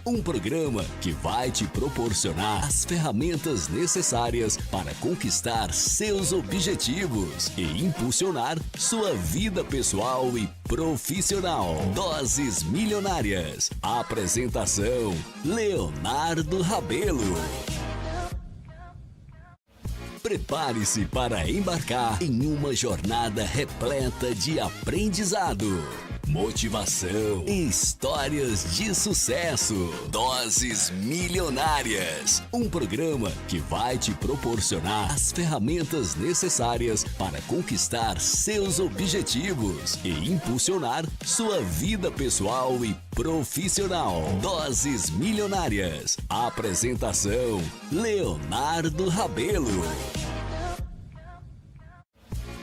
Um programa que vai te proporcionar as ferramentas necessárias para conquistar seus objetivos e impulsionar sua vida pessoal e profissional. Doses Milionárias. Apresentação: Leonardo Rabelo. Prepare-se para embarcar em uma jornada repleta de aprendizado, motivação e histórias de sucesso. Doses Milionárias. Um programa que vai te proporcionar as ferramentas necessárias para conquistar seus objetivos e impulsionar sua vida pessoal e profissional. Doses Milionárias. Apresentação: Leonardo Rabelo.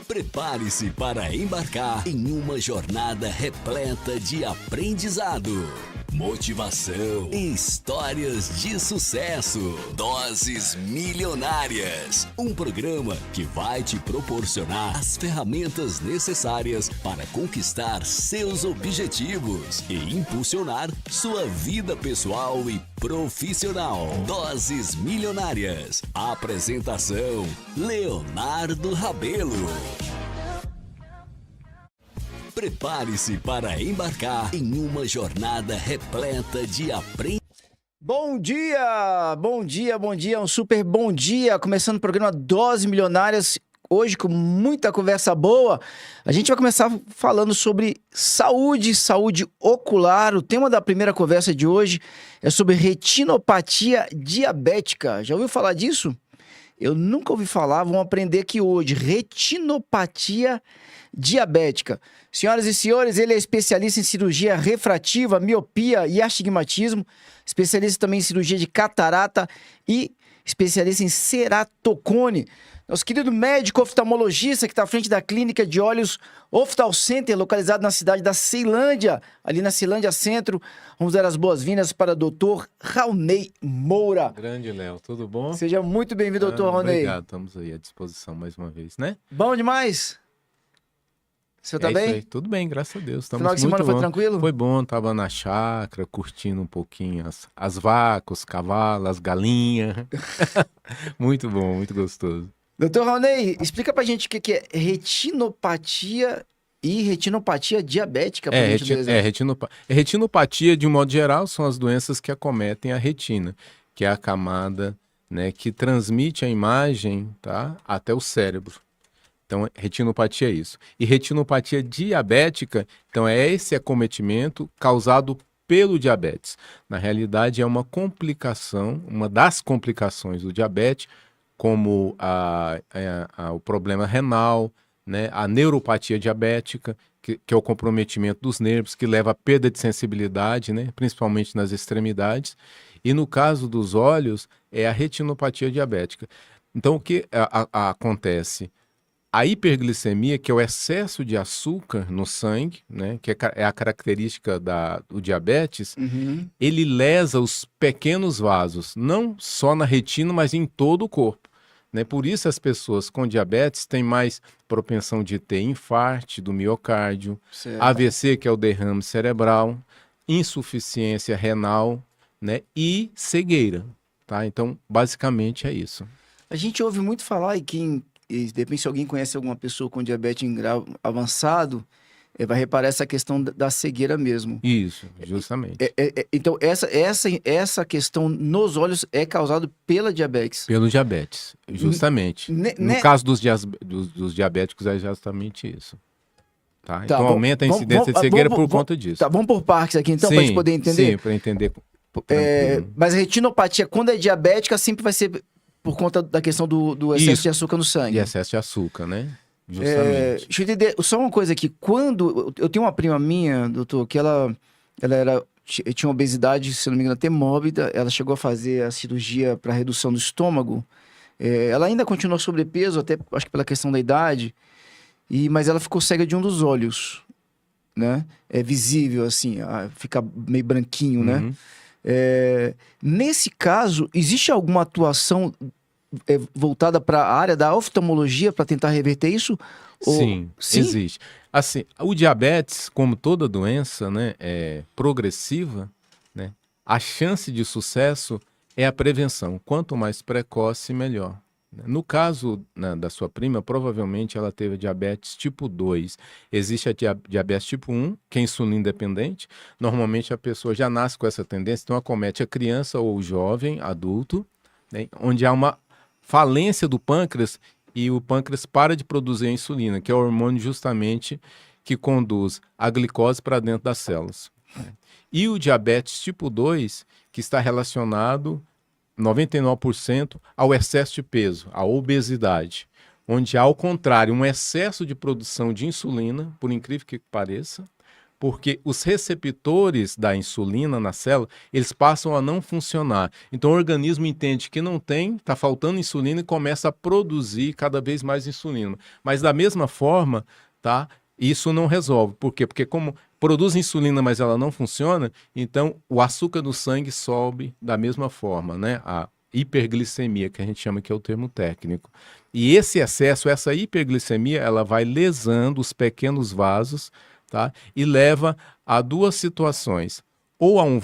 Prepare-se para embarcar em uma jornada repleta de aprendizado, motivação e histórias de sucesso. Doses Milionárias. Um programa que vai te proporcionar as ferramentas necessárias para conquistar seus objetivos e impulsionar sua vida pessoal e profissional. Doses Milionárias. Apresentação: Leonardo Rabelo. Prepare-se para embarcar em uma jornada repleta de aprendizado. Bom dia, bom dia, bom dia, um super bom dia. Começando o programa Doses Milionárias, hoje com muita conversa boa. A gente vai começar falando sobre saúde ocular. O tema da primeira conversa de hoje é sobre retinopatia diabética. Já ouviu falar disso? Eu nunca ouvi falar, vamos aprender aqui hoje. Retinopatia diabética. Senhoras e senhores, ele é especialista em cirurgia refrativa, miopia e astigmatismo, especialista também em cirurgia de catarata e especialista em ceratocone. Nosso querido médico oftalmologista que está à frente da clínica de olhos Oftal Center, localizado na cidade da Ceilândia, ali na Ceilândia Centro. Vamos dar as boas-vindas para o Dr. Raonei Moura. Grande, Léo, tudo bom? Seja muito bem-vindo, Dr. Raonei. Obrigado, estamos aí à disposição mais uma vez, né? Bom demais. Você tá bem? Isso aí. Tudo bem, graças a Deus. Estamos Final de semana muito foi tranquilo? Foi bom, tava na chácara, curtindo um pouquinho as vacas, os cavalos, as galinhas. Muito bom, muito gostoso. Doutor Raonei, explica pra gente o que é retinopatia e retinopatia diabética. Retinopatia, de um modo geral, são as doenças que acometem a retina, que é a camada, né, que transmite a imagem, tá, até o cérebro. Então, retinopatia é isso. E retinopatia diabética, então, é esse acometimento causado pelo diabetes. Na realidade, é uma complicação, uma das complicações do diabetes, como o problema renal, né, a neuropatia diabética, que é o comprometimento dos nervos, que leva à perda de sensibilidade, né, principalmente nas extremidades. E no caso dos olhos, é a retinopatia diabética. Então, o que acontece? A hiperglicemia, que é o excesso de açúcar no sangue, né, que é a característica do diabetes, ele lesa os pequenos vasos, não só na retina, mas em todo o corpo. Né? Por isso as pessoas com diabetes têm mais propensão de ter infarto do miocárdio, certo, AVC, que é o derrame cerebral, insuficiência renal, né, e cegueira. Tá? Então, basicamente é isso. A gente ouve muito falar e de repente, se alguém conhece alguma pessoa com diabetes em grau avançado, vai reparar essa questão da cegueira mesmo. Isso, justamente. Então, essa questão nos olhos é causada pela diabetes. Pelo diabetes, justamente. No caso dos diabéticos, é justamente isso. Tá? Então, aumenta a incidência de cegueira por conta disso. Tá, vamos por partes aqui, então, para a gente poder entender? Sim, para entender. Mas a retinopatia, quando é diabética, sempre vai ser por conta da questão do excesso de açúcar no sangue. E excesso de açúcar, né? Justamente. Deixa eu entender, só uma coisa aqui. Quando eu tenho uma prima minha, doutor, que ela tinha obesidade, se não me engano, até mórbida. Ela chegou a fazer a cirurgia para redução do estômago. Ela ainda continua sobrepeso, até acho que pela questão da idade. Mas ela ficou cega de um dos olhos, né? É visível, assim, fica meio branquinho, né? Nesse caso, existe alguma atuação voltada para a área da oftalmologia para tentar reverter isso? Sim, existe. Assim, o diabetes, como toda doença, né, é progressiva, né, a chance de sucesso é a prevenção. Quanto mais precoce, melhor. No caso, né, da sua prima, provavelmente ela teve diabetes tipo 2. Existe a diabetes tipo 1, que é insulina dependente. Normalmente a pessoa já nasce com essa tendência, então acomete a criança ou o jovem, adulto, né, onde há uma falência do pâncreas e o pâncreas para de produzir a insulina, que é o hormônio justamente que conduz a glicose para dentro das células. E o diabetes tipo 2, que está relacionado 99% ao excesso de peso, à obesidade, onde há, ao contrário, um excesso de produção de insulina, por incrível que pareça, porque os receptores da insulina na célula, eles passam a não funcionar. Então o organismo entende que não tem, está faltando insulina e começa a produzir cada vez mais insulina. Mas da mesma forma, tá? Isso não resolve. Por quê? Porque como produz insulina, mas ela não funciona, então o açúcar do sangue sobe da mesma forma, né? A hiperglicemia, que a gente chama, que é o termo técnico. E esse excesso, essa hiperglicemia, ela vai lesando os pequenos vasos, tá? E leva a duas situações. Ou a um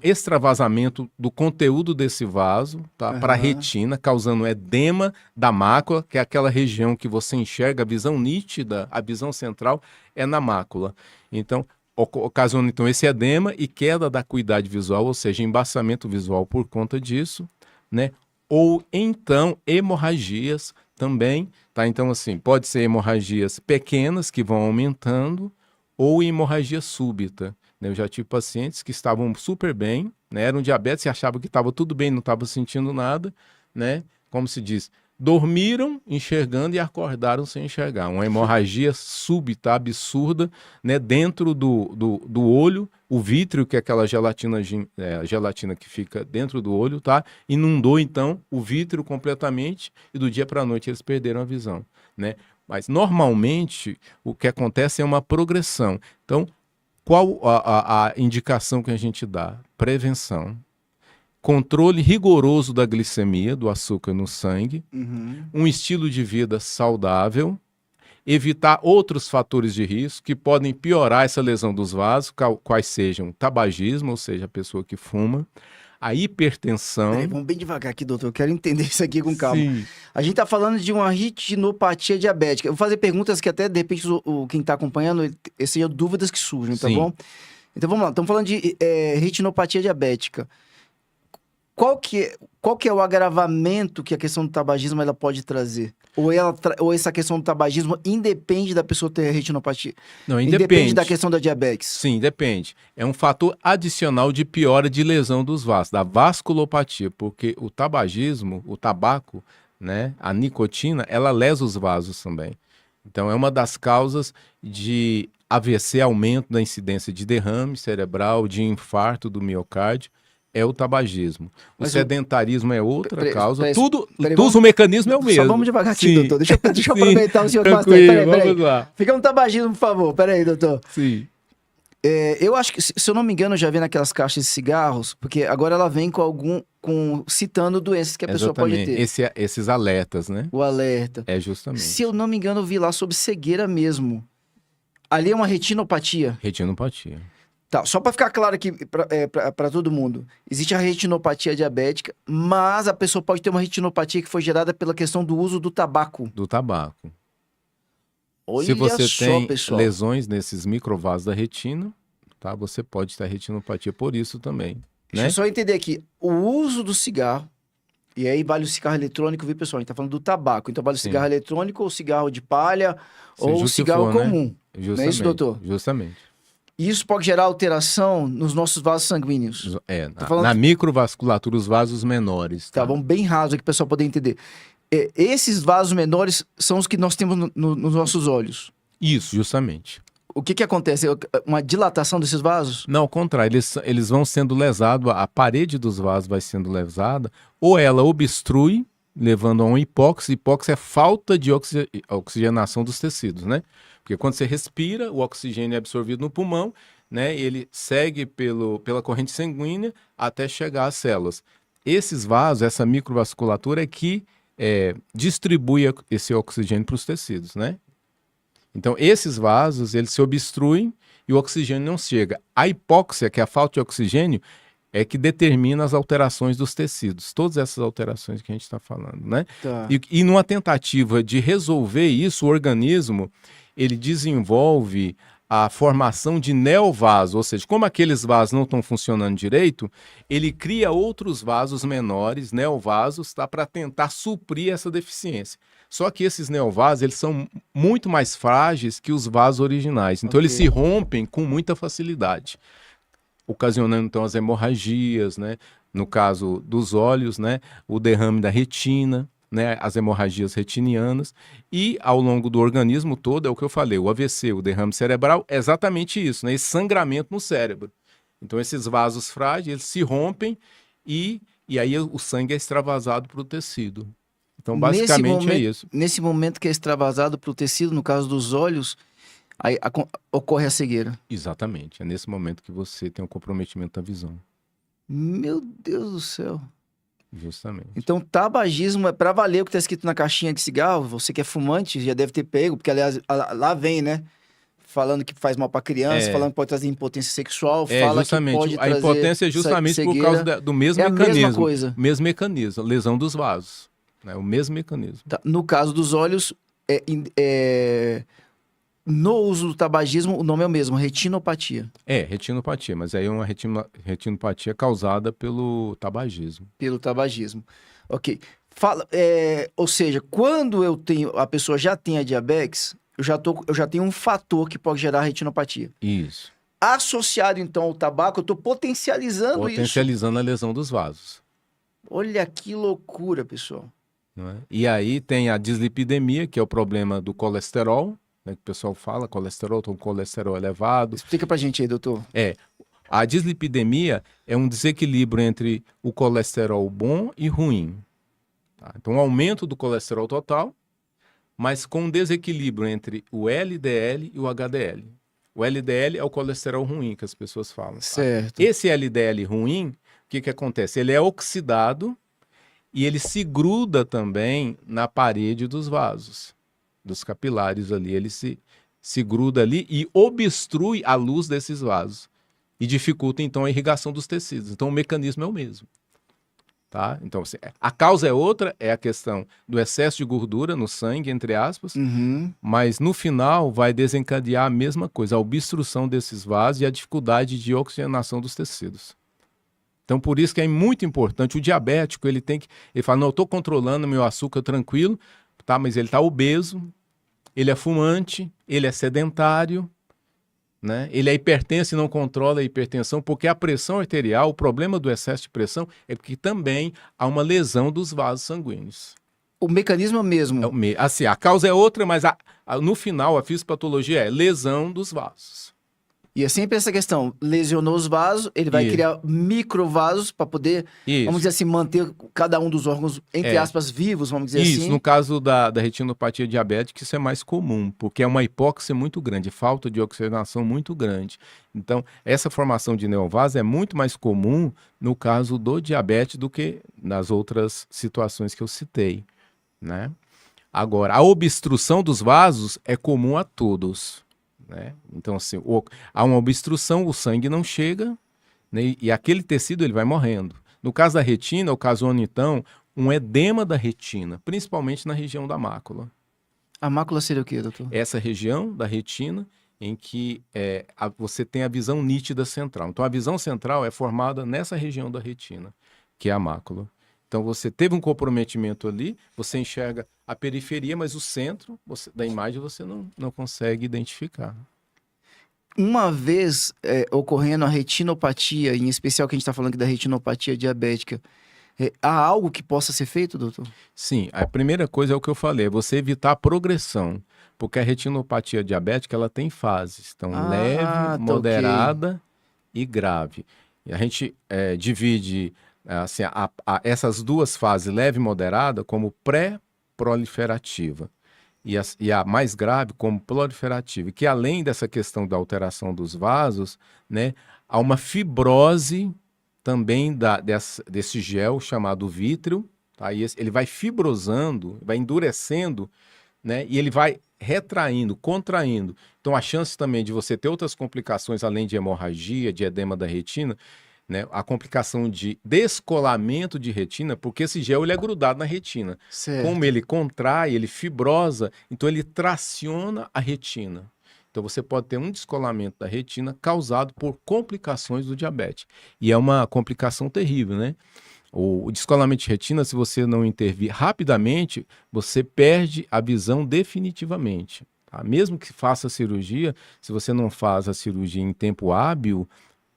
extravasamento do conteúdo desse vaso, tá? Para a retina, causando edema da mácula, que é aquela região que você enxerga, a visão nítida, a visão central é na mácula. Então, ocasiona então esse edema e queda da acuidade visual, ou seja, embaçamento visual por conta disso, né? Ou então hemorragias também, tá? Então assim, pode ser hemorragias pequenas que vão aumentando ou hemorragia súbita, né? Eu já tive pacientes que estavam super bem, né? Eram diabetes e achavam que estava tudo bem, não estavam sentindo nada, né? Como se diz, dormiram enxergando e acordaram sem enxergar. Uma hemorragia súbita, absurda, né? Dentro do olho, o vítreo, que é aquela gelatina que fica dentro do olho, tá? Inundou, então, o vítreo completamente e do dia para a noite eles perderam a visão, né? Mas, normalmente, o que acontece é uma progressão. Então, qual a indicação que a gente dá? Prevenção. Controle rigoroso da glicemia, do açúcar no sangue, um estilo de vida saudável, evitar outros fatores de risco que podem piorar essa lesão dos vasos, quais sejam tabagismo, ou seja, a pessoa que fuma, a hipertensão... Peraí, vamos bem devagar aqui, doutor, eu quero entender isso aqui com calma. Sim. A gente está falando de uma retinopatia diabética. Eu vou fazer perguntas que até, de repente, quem está acompanhando, essas são dúvidas que surgem, tá bom? Então, vamos lá, estamos falando de retinopatia diabética. Qual que é o agravamento que a questão do tabagismo ela pode trazer? Ou essa questão do tabagismo independe da pessoa ter retinopatia? Não, independe. Independe da questão da diabetes? Sim, depende. É um fator adicional de piora de lesão dos vasos, da vasculopatia, porque o tabagismo, o tabaco, né, a nicotina, ela lesa os vasos também. Então, é uma das causas de AVC, aumento da incidência de derrame cerebral, de infarto do miocárdio, é o tabagismo. O sedentarismo é outra causa. O mecanismo é o mesmo. Só vamos devagar aqui, doutor. Deixa eu Sim, aproveitar o senhor tranquilo, bastante. vamos lá. Fica no tabagismo, por favor. Peraí, doutor. Sim. Eu acho que, se eu não me engano, eu já vi naquelas caixas de cigarros, porque agora ela vem citando doenças que a pessoa pode ter. Esses alertas, né? O alerta. É justamente. Se eu não me engano, eu vi lá sobre cegueira mesmo. Ali é uma retinopatia. Retinopatia. Tá, só para ficar claro aqui para todo mundo. Existe a retinopatia diabética, mas a pessoa pode ter uma retinopatia que foi gerada pela questão do uso do tabaco. Do tabaco. Olha Se você só, tem pessoal. lesões nesses microvasos da retina, tá? Você pode ter retinopatia por isso também. Deixa eu só entender aqui. O uso do cigarro, e aí vale o cigarro eletrônico, viu, pessoal? A gente tá falando do tabaco. Então vale o cigarro eletrônico, ou cigarro de palha, ou o cigarro comum. Justamente, não é isso, doutor? Justamente. E isso pode gerar alteração nos nossos vasos sanguíneos. Na microvasculatura, os vasos menores. Tá, vamos bem raso aqui para o pessoal poder entender. Esses vasos menores são os que nós temos nos nossos olhos. Isso, justamente. O que acontece? Uma dilatação desses vasos? Não, ao contrário, eles vão sendo lesados, a parede dos vasos vai sendo lesada, ou ela obstrui, levando a uma hipóxia. Hipóxia é falta de oxigenação dos tecidos, né? Porque quando você respira, o oxigênio é absorvido no pulmão, né? Ele segue pela corrente sanguínea até chegar às células. Esses vasos, essa microvasculatura é que distribui esse oxigênio para os tecidos, né? Então, esses vasos, eles se obstruem e o oxigênio não chega. A hipóxia, que é a falta de oxigênio, é que determina as alterações dos tecidos, todas essas alterações que a gente está falando, né? Tá. E numa tentativa de resolver isso, o organismo, ele desenvolve a formação de neovasos, ou seja, como aqueles vasos não estão funcionando direito, ele cria outros vasos menores, neovasos, tá, para tentar suprir essa deficiência. Só que esses neovasos, eles são muito mais frágeis que os vasos originais, então eles se rompem com muita facilidade, ocasionando então as hemorragias, né? No caso dos olhos, né? O derrame da retina, né? As hemorragias retinianas, e ao longo do organismo todo, é o que eu falei, o AVC, o derrame cerebral, é exatamente isso, né? Esse sangramento no cérebro. Então esses vasos frágeis, eles se rompem e aí o sangue é extravasado para o tecido. Então basicamente é isso. Nesse momento que é extravasado para o tecido, no caso dos olhos, aí ocorre a cegueira. Exatamente, é nesse momento que você tem um comprometimento da visão. Meu Deus do céu. Justamente. Então, tabagismo é pra valer o que tá escrito na caixinha de cigarro. Você que é fumante já deve ter pego, porque aliás, lá vem, né? Falando que faz mal pra criança, falando que pode trazer impotência sexual, fala justamente. que pode A impotência é justamente cegueira. por causa do mesmo É mecanismo. a mesma coisa. Mesmo mecanismo, lesão dos vasos. Né? O mesmo mecanismo. Tá. No caso dos olhos, no uso do tabagismo, o nome é o mesmo, retinopatia. Retinopatia, mas aí é uma retinopatia causada pelo tabagismo. Pelo tabagismo. Ok. Ou seja, quando a pessoa já tem a diabetes, eu já tenho um fator que pode gerar retinopatia. Isso. Associado, então, ao tabaco, eu estou potencializando isso. Potencializando a lesão dos vasos. Olha que loucura, pessoal. Não é? E aí tem a dislipidemia, que é o problema do colesterol, né, que o pessoal fala, colesterol, tem um colesterol elevado. Explica pra gente aí, doutor. A dislipidemia é um desequilíbrio entre o colesterol bom e ruim. Tá? Então, um aumento do colesterol total, mas com um desequilíbrio entre o LDL e o HDL. O LDL é o colesterol ruim que as pessoas falam. Tá? Certo. Esse LDL ruim, o que acontece? Ele é oxidado e ele se gruda também na parede dos vasos, dos capilares ali. Ele se gruda ali e obstrui a luz desses vasos e dificulta então a irrigação dos tecidos. Então o mecanismo é o mesmo. Tá? Então, a causa é outra, é a questão do excesso de gordura no sangue, entre aspas, mas no final vai desencadear a mesma coisa, a obstrução desses vasos e a dificuldade de oxigenação dos tecidos. Então, por isso que é muito importante, o diabético, ele fala, não, eu estou controlando meu açúcar tranquilo, tá? Mas ele está obeso, ele é fumante, ele é sedentário, né? Ele é hipertenso e não controla a hipertensão, porque a pressão arterial, o problema do excesso de pressão é porque também há uma lesão dos vasos sanguíneos. O mecanismo é o mesmo. Assim, a causa é outra, mas no final a fisiopatologia é lesão dos vasos. E é sempre essa questão, lesionou os vasos, ele vai criar microvasos para poder, vamos dizer assim, manter cada um dos órgãos, entre aspas, vivos, vamos dizer assim. Isso, no caso da retinopatia diabética, isso é mais comum, porque é uma hipóxia muito grande, falta de oxigenação muito grande. Então, essa formação de neovasos é muito mais comum no caso do diabetes do que nas outras situações que eu citei, né? Agora, a obstrução dos vasos é comum a todos. Né? Então, assim, há uma obstrução, o sangue não chega, né? E aquele tecido ele vai morrendo. No caso da retina, ocasiona então um edema da retina, principalmente na região da mácula. A mácula seria o quê, doutor? Essa região da retina em que você tem a visão nítida central. Então, a visão central é formada nessa região da retina, que é a mácula. Então, você teve um comprometimento ali, você enxerga a periferia, mas o centro da imagem você não consegue identificar. Uma vez ocorrendo a retinopatia, em especial que a gente está falando aqui da retinopatia diabética, há algo que possa ser feito, doutor? Sim, a primeira coisa é o que eu falei, é você evitar a progressão, porque a retinopatia diabética ela tem fases, então leve, moderada e grave. E a gente divide assim, essas duas fases, leve e moderada, como pré-proliferativa. E a mais grave como proliferativa, que além dessa questão da alteração dos vasos, né, há uma fibrose também desse gel chamado vítreo, tá? E ele vai fibrosando, vai endurecendo, né, e ele vai retraindo, contraindo. Então a chance também de você ter outras complicações, além de hemorragia, de edema da retina, né, a complicação de descolamento de retina, porque esse gel ele é grudado na retina. Certo. Como ele contrai, ele fibrosa, então ele traciona a retina. Então você pode ter um descolamento da retina causado por complicações do diabetes. E é uma complicação terrível, né? O descolamento de retina, se você não intervir rapidamente, você perde a visão definitivamente. Tá? Mesmo que faça a cirurgia, se você não faz a cirurgia em tempo hábil,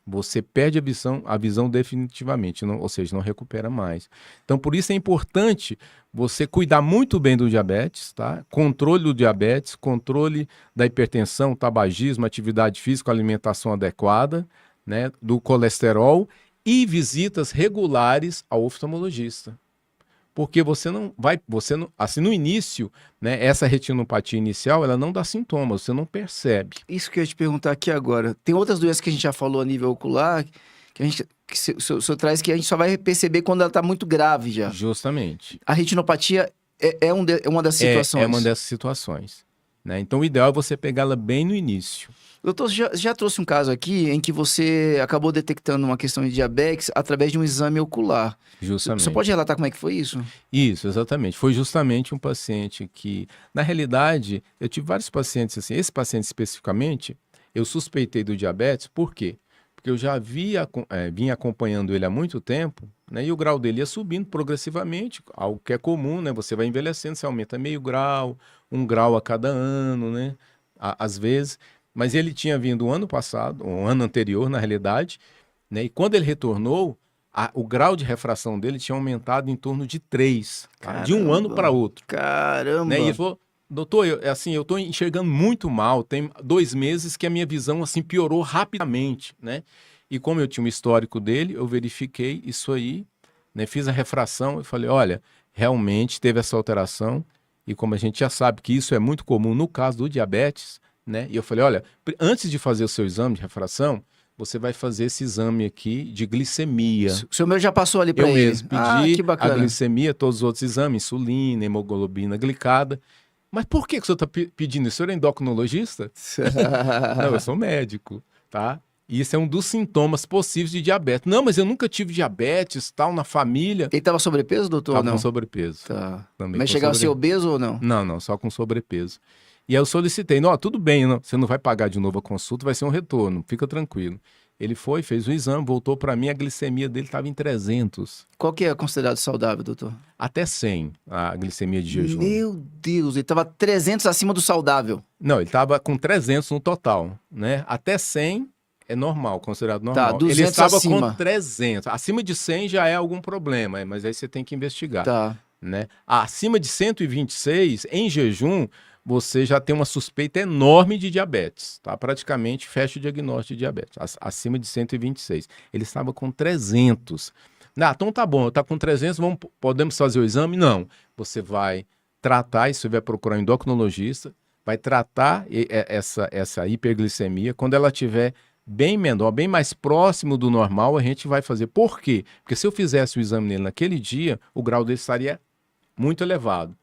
você perde a visão definitivamente, ou seja, não recupera mais. Então, por isso é importante você cuidar muito bem do diabetes, tá? Controle do diabetes, controle da hipertensão, tabagismo, atividade física, alimentação adequada, né? Do colesterol e visitas regulares ao oftalmologista. Porque assim, no início, né, essa retinopatia inicial, ela não dá sintomas, você não percebe. Isso que eu ia te perguntar aqui agora. Tem outras doenças que a gente já falou a nível ocular, que o senhor traz que a gente só vai perceber quando ela está muito grave já. Justamente. A retinopatia é uma das situações. É uma dessas situações. Né? Então, o ideal é você pegá-la bem no início. Doutor, já trouxe um caso aqui em que você acabou detectando uma questão de diabetes através de um exame ocular. Justamente. Você pode relatar como é que foi isso? Isso, exatamente. Foi justamente um paciente que, na realidade, eu tive vários pacientes assim. Esse paciente especificamente, eu suspeitei do diabetes, por quê? Porque eu já vinha acompanhando ele há muito tempo, né? E o grau dele ia subindo progressivamente, algo que é comum, né? Você vai envelhecendo, você aumenta meio grau, 1 grau a cada ano, né? Às vezes. Mas ele tinha vindo o ano passado, um ano anterior, na realidade, né? E quando ele retornou, o grau de refração dele tinha aumentado em torno de 3, tá? De um ano para outro. Caramba! Né? E ele falou, doutor, eu estou enxergando muito mal, tem 2 meses que a minha visão assim, piorou rapidamente, né? E como eu tinha um histórico dele, eu verifiquei isso aí, né? Fiz a refração e falei, olha, realmente teve essa alteração, e como a gente já sabe que isso é muito comum no caso do diabetes, né? E eu falei, olha, antes de fazer o seu exame de refração, você vai fazer esse exame aqui de glicemia. O senhor meu já passou ali para ele? Eu mesmo pedi que bacana. a glicemia, todos os outros exames, insulina, hemoglobina glicada. Mas por que o senhor está pedindo isso? O senhor é endocrinologista? Não, eu sou médico, tá? E isso é um dos sintomas possíveis de diabetes. Não, mas eu nunca tive diabetes, tal, na família. Ele estava sobrepeso, doutor, ou Estava não? com sobrepeso. Tá. Também Mas com chegava a ser obeso ou não? Não, só com sobrepeso. E aí eu solicitei, não, tudo bem, não, você não vai pagar de novo a consulta, vai ser um retorno, fica tranquilo. Ele foi, fez o exame, voltou para mim, a glicemia dele estava em 300. Qual que é considerado saudável, doutor? Até 100, a glicemia de jejum. Meu Deus, ele estava 300 acima do saudável. Não, ele estava com 300 no total, né? Até 100 é normal, considerado normal. Tá, 200 ele estava acima. com 300. Acima de 100 já é algum problema, mas aí você tem que investigar. Tá. Né? Acima de 126, em jejum, você já tem uma suspeita enorme de diabetes, tá? Praticamente fecha o diagnóstico de diabetes, acima de 126. Ele estava com 300. Então tá bom, tá com 300, podemos fazer o exame? Não. Você vai tratar, isso você vai procurar um endocrinologista, vai tratar essa hiperglicemia. Quando ela estiver bem menor, bem mais próximo do normal, a gente vai fazer. Por quê? Porque se eu fizesse o exame nele naquele dia, o grau dele estaria muito elevado.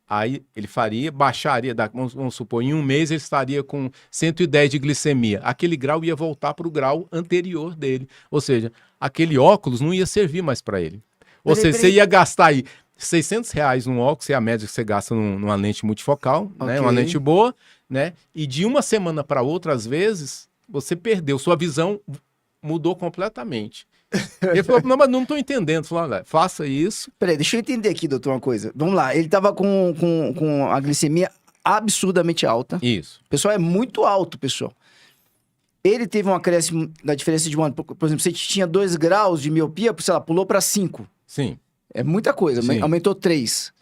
Aí ele baixaria, vamos supor, em um mês ele estaria com 110 de glicemia. Aquele grau ia voltar para o grau anterior dele. Ou seja, aquele óculos não ia servir mais para ele. Ou seja, você ia gastar aí R$600 num óculos, é a média que você gasta numa lente multifocal, né? Uma lente boa, né? E de uma semana para outra, às vezes, você perdeu, sua visão mudou completamente. Ele falou, não, mas não estou entendendo. Falou, faça isso. Peraí, deixa eu entender aqui, doutor, uma coisa. Vamos lá, ele estava com a glicemia absurdamente alta. Isso. O pessoal é muito alto, pessoal. Ele teve um acréscimo da diferença de um ano. Por exemplo, você tinha 2 graus de miopia, sei lá, pulou para 5. Sim. É muita coisa, Sim. Aumentou 3.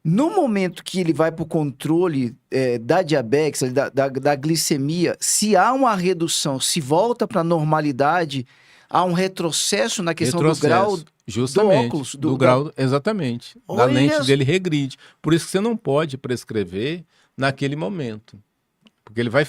No momento que ele vai para o controle da diabetes, da glicemia, se há uma redução, se volta para a normalidade, há um retrocesso na questão do grau justamente, do óculos. Do grau, exatamente. Olha, da lente dele regride. Por isso que você não pode prescrever naquele momento. Porque ele vai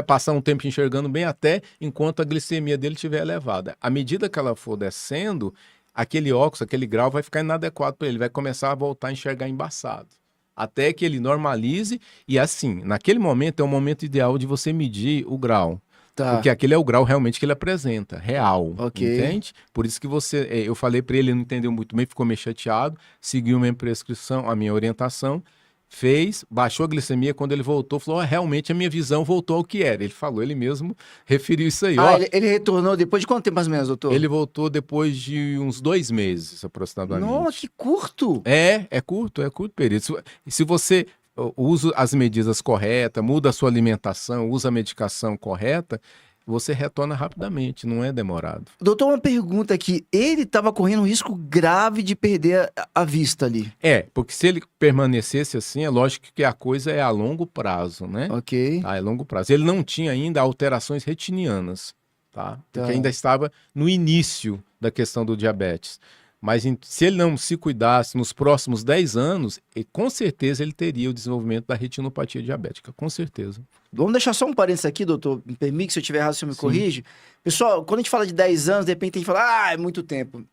passar um tempo enxergando bem até enquanto a glicemia dele estiver elevada. À medida que ela for descendo, aquele óculos, aquele grau vai ficar inadequado para ele, vai começar a voltar a enxergar embaçado. Até que ele normalize e assim, naquele momento é o momento ideal de você medir o grau. Tá. Porque aquele é o grau realmente que ele apresenta, real, Ok. entende? Por isso que eu falei para ele não entendeu muito bem, ficou meio chateado, seguiu minha prescrição, a minha orientação, fez, baixou a glicemia, quando ele voltou, falou, realmente a minha visão voltou ao que era. Ele falou, ele mesmo referiu isso aí, ó. Ele retornou depois de quanto tempo mais ou menos, doutor? Ele voltou depois de uns 2 meses, aproximadamente. Nossa, que curto! É curto período. Se você usa as medidas corretas, muda a sua alimentação, usa a medicação correta, você retorna rapidamente, não é demorado. Doutor, uma pergunta aqui. Ele estava correndo um risco grave de perder a vista ali. Porque se ele permanecesse assim, é lógico que a coisa é a longo prazo, né? Ok. Tá, é longo prazo. Ele não tinha ainda alterações retinianas, tá? Porque ainda estava no início da questão do diabetes. Mas se ele não se cuidasse nos próximos 10 anos, com certeza ele teria o desenvolvimento da retinopatia diabética, com certeza. Vamos deixar só um parênteses aqui, doutor. Me permite, se eu estiver errado, o senhor me Sim. corrige. Pessoal, quando a gente fala de 10 anos, de repente a gente fala, é muito tempo.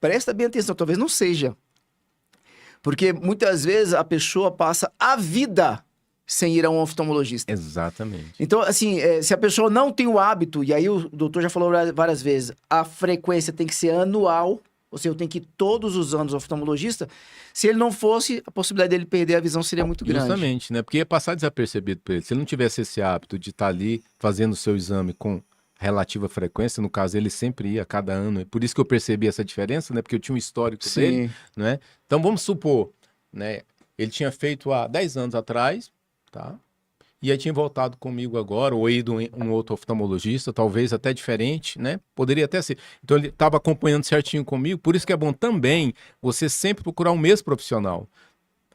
Presta bem atenção, talvez não seja. Porque muitas vezes a pessoa passa a vida sem ir a um oftalmologista. Exatamente. Então, assim, se a pessoa não tem o hábito, e aí o doutor já falou várias vezes, a frequência tem que ser anual, ou seja, eu tenho que ir todos os anos ao oftalmologista. Se ele não fosse, a possibilidade dele perder a visão seria muito grande. Justamente, né? Porque ia passar desapercebido para ele. Se ele não tivesse esse hábito de estar ali fazendo o seu exame com relativa frequência, no caso ele sempre ia a cada ano, e por isso que eu percebi essa diferença, né? Porque eu tinha um histórico dele, né? Então vamos supor, né? Ele tinha feito há 10 anos atrás, tá? E aí tinha voltado comigo agora, ou ido em um outro oftalmologista, talvez até diferente, né? Poderia até ser. Então ele estava acompanhando certinho comigo, por isso que é bom também você sempre procurar o mesmo profissional.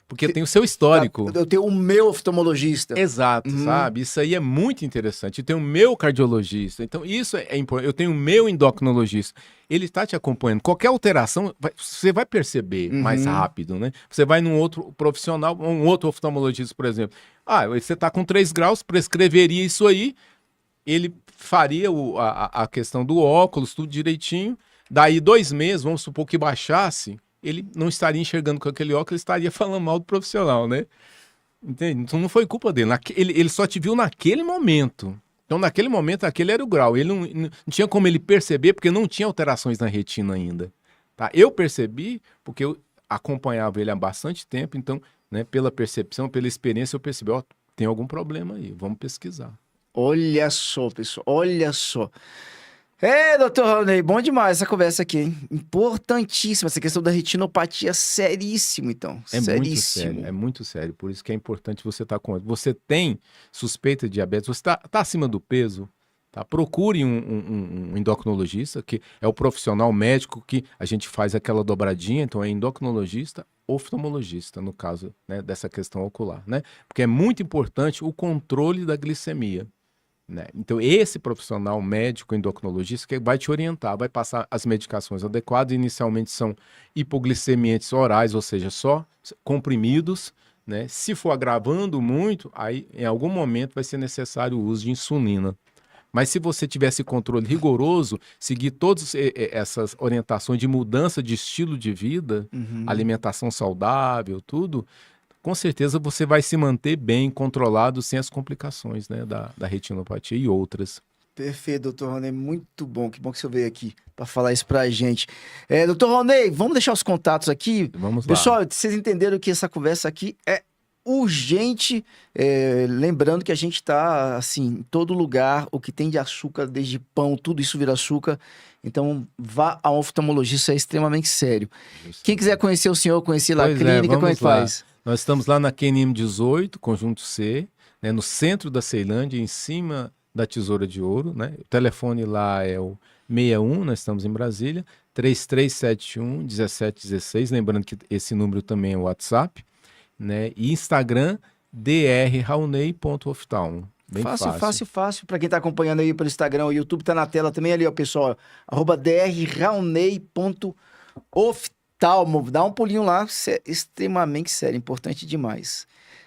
Porque tem o seu histórico. Eu tenho o meu oftalmologista. Exato, sabe? Isso aí é muito interessante. Eu tenho o meu cardiologista. Então, isso é importante. Eu tenho o meu endocrinologista. Ele está te acompanhando. Qualquer alteração, você vai perceber mais rápido, né? Você vai num outro profissional, um outro oftalmologista, por exemplo. Você está com 3 graus, prescreveria isso aí. Ele faria a questão do óculos, tudo direitinho. Daí 2 meses, vamos supor que baixasse, ele não estaria enxergando com aquele óculos, ele estaria falando mal do profissional, né? Entende? Então não foi culpa dele. Ele só te viu naquele momento. Então, naquele momento, aquele era o grau. Ele não tinha como ele perceber, porque não tinha alterações na retina ainda. Tá? Eu percebi, porque eu acompanhava ele há bastante tempo, então, né, pela percepção, pela experiência, eu percebi, tem algum problema aí, vamos pesquisar. Olha só, pessoal, olha só. Doutor Raoni, bom demais essa conversa aqui, hein? Importantíssima, essa questão da retinopatia, seríssimo, então. É seríssimo. muito sério, é muito sério. Por isso que é importante você estar com... Você tem suspeita de diabetes, você está acima do peso, tá? Procure um endocrinologista, que é o profissional médico que a gente faz aquela dobradinha, então é endocrinologista, oftalmologista, no caso, né, dessa questão ocular, né? Porque é muito importante o controle da glicemia. Né? Então, esse profissional médico endocrinologista que vai te orientar, vai passar as medicações adequadas. Inicialmente são hipoglicemiantes orais, ou seja, só comprimidos. Né? Se for agravando muito, aí em algum momento vai ser necessário o uso de insulina. Mas se você tiver esse controle rigoroso, seguir todas essas orientações de mudança de estilo de vida, alimentação saudável, tudo... com certeza você vai se manter bem controlado sem as complicações, né, da retinopatia e outras. Perfeito, doutor Raoni, muito bom. Que bom que você veio aqui para falar isso pra gente. Doutor Raoni, vamos deixar os contatos aqui? Vamos lá. Pessoal, vocês entenderam que essa conversa aqui é urgente. Lembrando que a gente tá, assim, em todo lugar, o que tem de açúcar, desde pão, tudo isso vira açúcar. Então, vá a um oftalmologista, é extremamente sério. Quem quiser conhecer o senhor, conhecer lá a clínica, como é que faz? Nós estamos lá na QNM 18, Conjunto C, né, no centro da Ceilândia, em cima da Tesoura de Ouro. Né? O telefone lá é o 61, nós estamos em Brasília, 3371-1716. Lembrando que esse número também é o WhatsApp. Né? E Instagram, drraunei.oftalmo. Bem Fácil. Para quem tá acompanhando aí pelo Instagram, o YouTube tá na tela também ali, ó, pessoal. @drraunei.oftalmo. Dá um pulinho lá, isso é extremamente sério, importante demais.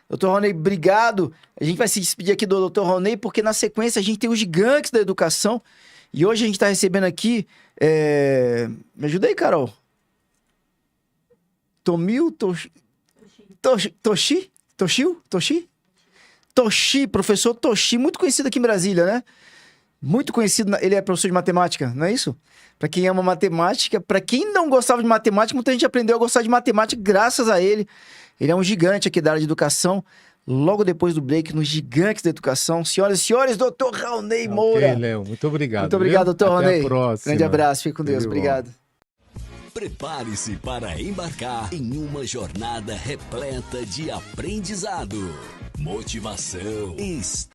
Doutor Raoni, obrigado. A gente vai se despedir aqui do Doutor Raoni, porque na sequência a gente tem os gigantes da educação. E hoje a gente tá recebendo aqui... Me ajuda aí, Carol. Toshi, professor Toshi, muito conhecido aqui em Brasília, né? Muito conhecido, ele é professor de matemática, não é isso? Para quem ama matemática, para quem não gostava de matemática, muita gente aprendeu a gostar de matemática graças a ele. Ele é um gigante aqui da área de educação. Logo depois do break, nos Gigantes da Educação. Senhoras e senhores, doutor Raoni Moura. Ok, Léo, muito obrigado. Muito obrigado, doutor Raoni. Até a próxima. Grande abraço, fique com Deus. Tudo bom. Obrigado. Prepare-se para embarcar em uma jornada repleta de aprendizado, motivação e